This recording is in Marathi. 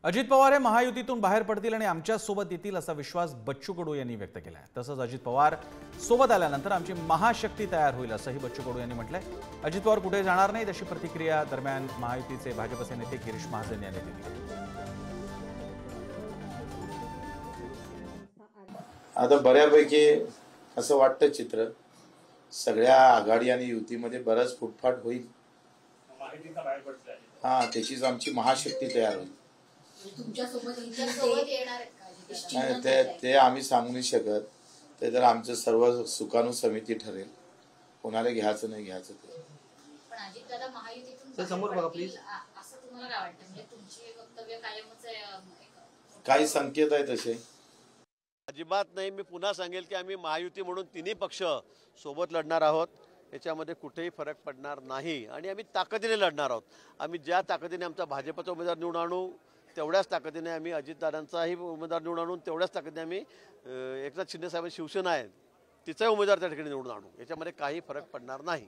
अजित पवार हे महायुतीतून बाहेर पडतील आणि आमच्या सोबत येतील असा विश्वास बच्चू कडू यांनी व्यक्त केला आहे। तसंच अजित पवार सोबत आल्यानंतर आमची महाशक्ती तयार होईल असंही बच्चू कडू यांनी म्हटलंय। अजित पवार कुठे जाणार नाहीत अशी प्रतिक्रिया दरम्यान महायुतीचे भाजपचे नेते गिरीश महाजन यांनी दिली। आता बऱ्यापैकी असं वाटतं चित्र सगळ्या आघाडी आणि युतीमध्ये बराच फुटफाट होईल। हा, त्याचीच आमची महाशक्ती तयार होईल। ते आम्ही सांगू नाही शकत। ते तर आमचं सर्व सुकाणू समिती ठरेल, कोणाला घ्यायचं नाही घ्यायचं ते। पण अजितदादा महायुतीतून समोर बघा प्लीज, असं तुम्हाला काय वाटतं? म्हणजे तुमची वक्तव्य कायमच आहे, काही संकेत आहे तसे? अजिबात नाही। मी पुन्हा सांगेल की आम्ही महायुती म्हणून तिन्ही पक्ष सोबत लढणार आहोत। याच्यामध्ये कुठेही फरक पडणार नाही आणि आम्ही ताकदीने लढणार आहोत। आम्ही ज्या ताकदीने आमचा भाजपचा उमेदवार निवडून आणू तेवढ्याच ताकदीने आम्ही अजितदादांचाही उमेदवार निवडून आणून तेवढ्याच ताकदीने आम्ही एकनाथ शिंदे साहेब शिवसेना आहे तिचाही उमेदवार त्या ठिकाणी निवडून आणू। याच्यामध्ये काही फरक पडणार नाही।